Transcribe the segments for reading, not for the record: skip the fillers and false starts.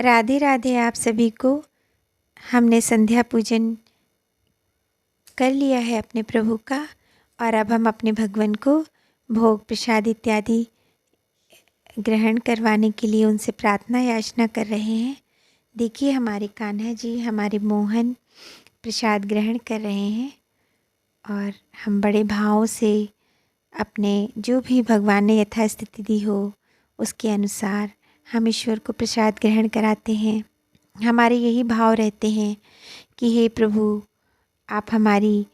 राधे राधे आप सभी को। हमने संध्या पूजन कर लिया है अपने प्रभु का और अब हम अपने भगवान को भोग प्रसाद इत्यादि ग्रहण करवाने के लिए उनसे प्रार्थना याचना कर रहे हैं। देखिए हमारे कान्हा जी, हमारे मोहन प्रसाद ग्रहण कर रहे हैं और हम बड़े भाव से अपने जो भी भगवान ने यथास्थिति दी हो उसके अनुसार हम ईश्वर को प्रसाद ग्रहण कराते हैं। हमारे यही भाव रहते हैं कि हे प्रभु, आप हमारी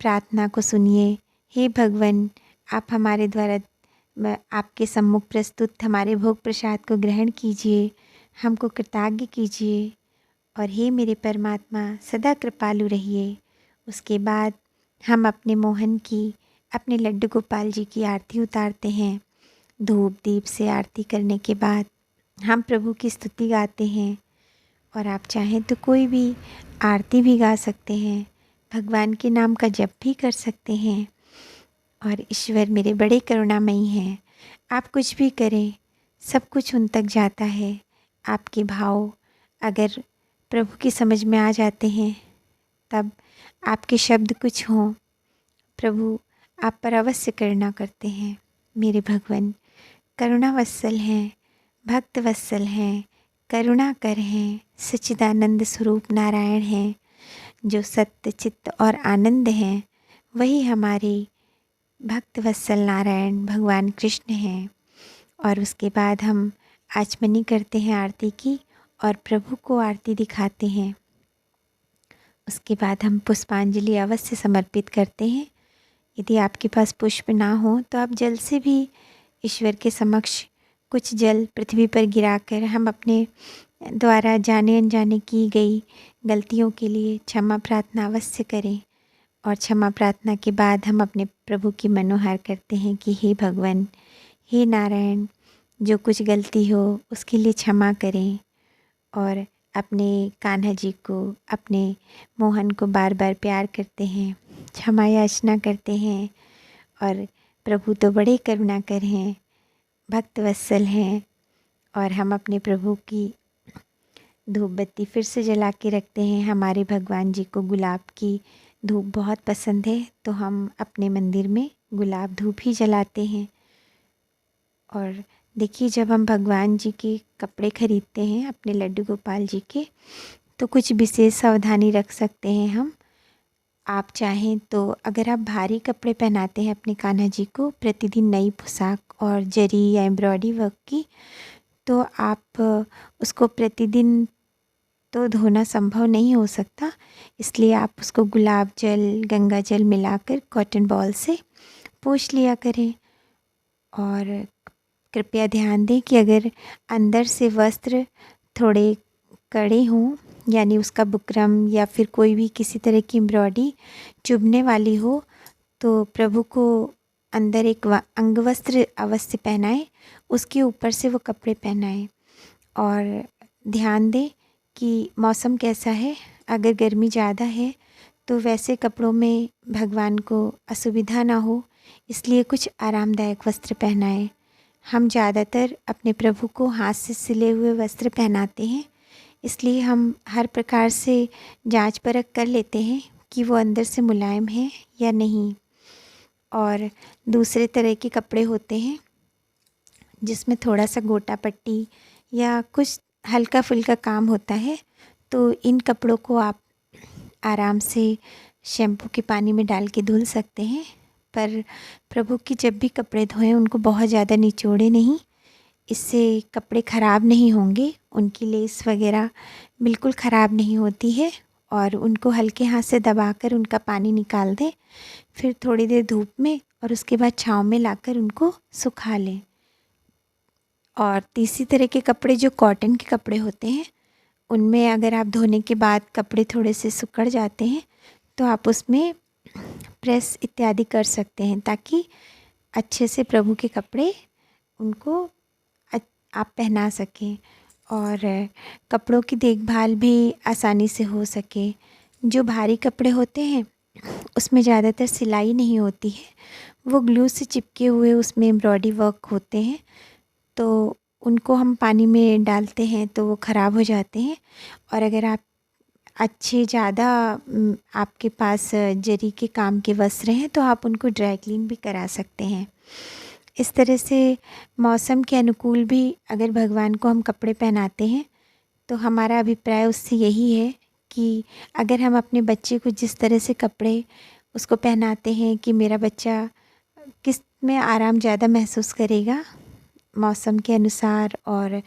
प्रार्थना को सुनिए। हे भगवान, आप हमारे द्वारा आपके सम्मुख प्रस्तुत हमारे भोग प्रसाद को ग्रहण कीजिए, हमको कृतज्ञ कीजिए और हे मेरे परमात्मा सदा कृपालु रहिए। उसके बाद हम अपने मोहन की, अपने लड्डू गोपाल जी की आरती उतारते हैं। धूप दीप से आरती करने के बाद हम प्रभु की स्तुति गाते हैं और आप चाहें तो कोई भी आरती भी गा सकते हैं, भगवान के नाम का जप भी कर सकते हैं। और ईश्वर मेरे बड़े करुणामयी हैं, आप कुछ भी करें सब कुछ उन तक जाता है। आपके भाव अगर प्रभु की समझ में आ जाते हैं तब आपके शब्द कुछ हों, प्रभु आप पर अवश्य करुणा करते हैं। मेरे भगवान करुणावत्सल हैं, भक्त वत्सल हैं, करुणाकर हैं, सच्चिदानंद स्वरूप नारायण हैं। जो सत्य चित्त और आनंद हैं वही हमारे भक्त वत्सल नारायण भगवान कृष्ण हैं। और उसके बाद हम आचमनी करते हैं आरती की और प्रभु को आरती दिखाते हैं। उसके बाद हम पुष्पांजलि अवश्य समर्पित करते हैं। यदि आपके पास पुष्प ना हो तो आप जल से भी ईश्वर के समक्ष कुछ जल पृथ्वी पर गिराकर हम अपने द्वारा जाने अनजाने की गई गलतियों के लिए क्षमा प्रार्थना अवश्य करें। और क्षमा प्रार्थना के बाद हम अपने प्रभु की मनोहार करते हैं कि हे भगवान, हे नारायण, जो कुछ गलती हो उसके लिए क्षमा करें। और अपने कान्हा जी को, अपने मोहन को बार बार प्यार करते हैं, क्षमा याचना करते हैं। और प्रभु तो बड़े करुणाकर हैं, भक्त वत्सल हैं। और हम अपने प्रभु की धूप बत्ती फिर से जला के रखते हैं। हमारे भगवान जी को गुलाब की धूप बहुत पसंद है तो हम अपने मंदिर में गुलाब धूप ही जलाते हैं। और देखिए, जब हम भगवान जी के कपड़े खरीदते हैं अपने लड्डू गोपाल जी के, तो कुछ विशेष सावधानी रख सकते हैं हम। आप चाहें तो अगर आप भारी कपड़े पहनाते हैं अपने कान्हा जी को, प्रतिदिन नई पोशाक और जरी या एम्ब्रॉयडरी वर्क की, तो आप उसको प्रतिदिन तो धोना संभव नहीं हो सकता। इसलिए आप उसको गुलाब जल, गंगा जल मिलाकर कॉटन बॉल से पोंछ लिया करें। और कृपया ध्यान दें कि अगर अंदर से वस्त्र थोड़े कड़े हों, यानी उसका बुकरम या फिर कोई भी किसी तरह की एम्ब्रॉयडरी चुभने वाली हो, तो प्रभु को अंदर एक अंगवस्त्र अवश्य पहनाएं, उसके ऊपर से वो कपड़े पहनाएं। और ध्यान दें कि मौसम कैसा है। अगर गर्मी ज़्यादा है तो वैसे कपड़ों में भगवान को असुविधा ना हो, इसलिए कुछ आरामदायक वस्त्र पहनाएं। हम ज़्यादातर अपने प्रभु को हाथ से सिले हुए वस्त्र पहनाते हैं, इसलिए हम हर प्रकार से जांच परख कर लेते हैं कि वो अंदर से मुलायम है या नहीं। और दूसरे तरह के कपड़े होते हैं जिसमें थोड़ा सा गोटा पट्टी या कुछ हल्का फुल्का काम होता है, तो इन कपड़ों को आप आराम से शैम्पू के पानी में डाल के धुल सकते हैं। पर प्रभु की जब भी कपड़े धोएं उनको बहुत ज़्यादा निचोड़े नहीं, इससे कपड़े ख़राब नहीं होंगे। उनकी लेस वगैरह बिल्कुल ख़राब नहीं होती है। और उनको हल्के हाथ से दबाकर उनका पानी निकाल दें, फिर थोड़ी देर धूप में और उसके बाद छाँव में लाकर उनको सुखा लें। और तीसरी तरह के कपड़े जो कॉटन के कपड़े होते हैं, उनमें अगर आप धोने के बाद कपड़े थोड़े से सिकुड़ जाते हैं तो आप उसमें प्रेस इत्यादि कर सकते हैं, ताकि अच्छे से प्रभु के कपड़े उनको आप पहना सकें और कपड़ों की देखभाल भी आसानी से हो सके। जो भारी कपड़े होते हैं उसमें ज़्यादातर सिलाई नहीं होती है, वो ग्लू से चिपके हुए उसमें एम्ब्रॉयडरी वर्क होते हैं, तो उनको हम पानी में डालते हैं तो वो ख़राब हो जाते हैं। और अगर आप अच्छे ज़्यादा आपके पास जरी के काम के वस्त्र हैं तो आप उनको ड्राई क्लीन भी करा सकते हैं। इस तरह से मौसम के अनुकूल भी अगर भगवान को हम कपड़े पहनाते हैं तो हमारा अभिप्राय उससे यही है कि अगर हम अपने बच्चे को जिस तरह से कपड़े उसको पहनाते हैं कि मेरा बच्चा किस में आराम ज़्यादा महसूस करेगा मौसम के अनुसार, और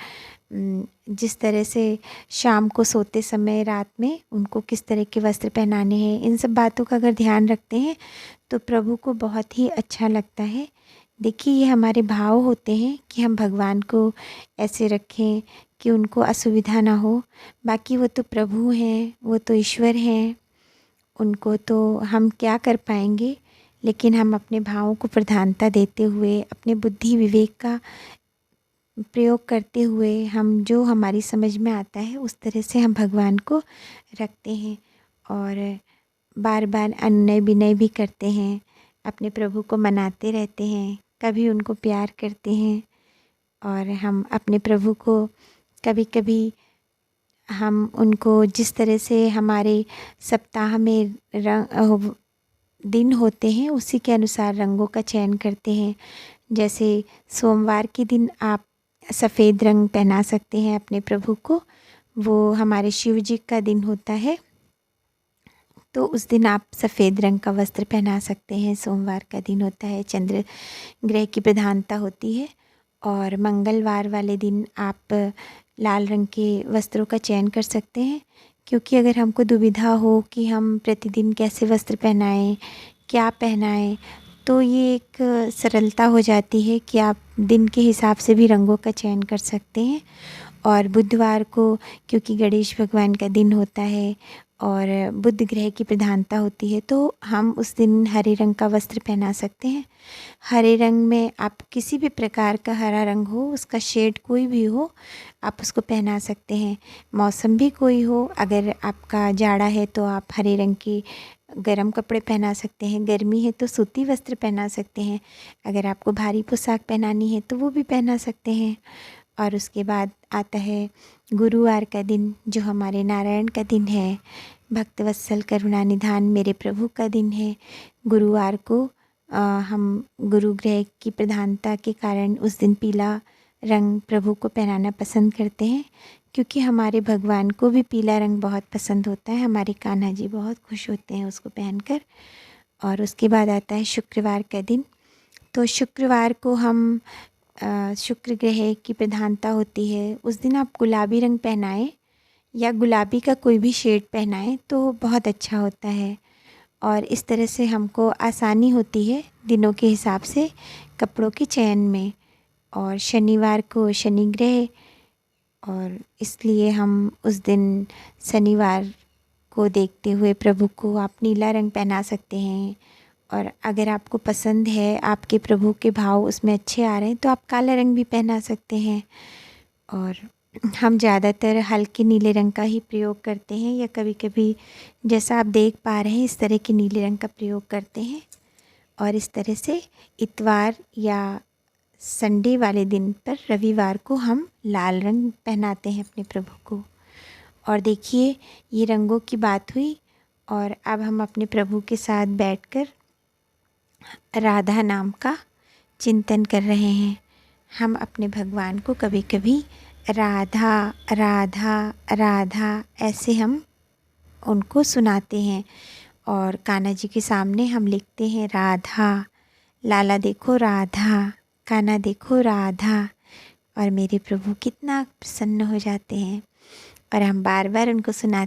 जिस तरह से शाम को सोते समय रात में उनको किस तरह के वस्त्र पहनाने हैं, इन सब बातों का अगर ध्यान रखते हैं तो प्रभु को बहुत ही अच्छा लगता है। देखिए, ये हमारे भाव होते हैं कि हम भगवान को ऐसे रखें कि उनको असुविधा ना हो। बाकी वो तो प्रभु हैं, वो तो ईश्वर हैं, उनको तो हम क्या कर पाएंगे। लेकिन हम अपने भावों को प्रधानता देते हुए, अपने बुद्धि विवेक का प्रयोग करते हुए, हम जो हमारी समझ में आता है उस तरह से हम भगवान को रखते हैं और बार बार अनुनय विनय भी करते हैं, अपने प्रभु को मनाते रहते हैं, कभी उनको प्यार करते हैं। और हम अपने प्रभु को कभी कभी हम उनको जिस तरह से हमारे सप्ताह में दिन होते हैं उसी के अनुसार रंगों का चयन करते हैं। जैसे सोमवार के दिन आप सफ़ेद रंग पहना सकते हैं अपने प्रभु को, वो हमारे शिव जी का दिन होता है, तो उस दिन आप सफ़ेद रंग का वस्त्र पहना सकते हैं। सोमवार का दिन होता है, चंद्र ग्रह की प्रधानता होती है। और मंगलवार वाले दिन आप लाल रंग के वस्त्रों का चयन कर सकते हैं, क्योंकि अगर हमको दुविधा हो कि हम प्रतिदिन कैसे वस्त्र पहनाएं, क्या पहनाएं, तो ये एक सरलता हो जाती है कि आप दिन के हिसाब से भी रंगों का चयन कर सकते हैं। और बुधवार को, क्योंकि गणेश भगवान का दिन होता है और बुध ग्रह की प्रधानता होती है, तो हम उस दिन हरे रंग का वस्त्र पहना सकते हैं। हरे रंग में आप किसी भी प्रकार का हरा रंग हो, उसका शेड कोई भी हो, आप उसको पहना सकते हैं। मौसम भी कोई हो, अगर आपका जाड़ा है तो आप हरे रंग की गर्म कपड़े पहना सकते हैं, गर्मी है तो सूती वस्त्र पहना सकते हैं, अगर आपको भारी पोशाक पहनानी है तो वो भी पहना सकते हैं। और उसके बाद आता है गुरुवार का दिन, जो हमारे नारायण का दिन है, भक्तवत्सल करुणा निधान मेरे प्रभु का दिन है। गुरुवार को हम गुरु ग्रह की प्रधानता के कारण उस दिन पीला रंग प्रभु को पहनाना पसंद करते हैं, क्योंकि हमारे भगवान को भी पीला रंग बहुत पसंद होता है। हमारे कान्हा जी बहुत खुश होते हैं उसको पहनकर। और उसके बाद आता है शुक्रवार का दिन। तो शुक्रवार को हम शुक्र ग्रह की प्रधानता होती है, उस दिन आप गुलाबी रंग पहनाएं या गुलाबी का कोई भी शेड पहनाएं तो बहुत अच्छा होता है। और इस तरह से हमको आसानी होती है दिनों के हिसाब से कपड़ों के चयन में। और शनिवार को शनि ग्रह, और इसलिए हम उस दिन शनिवार को देखते हुए प्रभु को आप नीला रंग पहना सकते हैं। और अगर आपको पसंद है, आपके प्रभु के भाव उसमें अच्छे आ रहे हैं, तो आप काला रंग भी पहना सकते हैं। और हम ज़्यादातर हल्के नीले रंग का ही प्रयोग करते हैं, या कभी कभी जैसा आप देख पा रहे हैं इस तरह के नीले रंग का प्रयोग करते हैं। और इस तरह से इतवार या संडे वाले दिन पर, रविवार को, हम लाल रंग पहनाते हैं अपने प्रभु को। और देखिए, ये रंगों की बात हुई, और अब हम अपने प्रभु के साथ बैठकर राधा नाम का चिंतन कर रहे हैं। हम अपने भगवान को कभी कभी राधा राधा राधा ऐसे हम उनको सुनाते हैं। और कान्हा जी के सामने हम लिखते हैं राधा, लाला देखो राधा, कान्हा देखो राधा। और मेरे प्रभु कितना प्रसन्न हो जाते हैं, और हम बार बार उनको सुनाते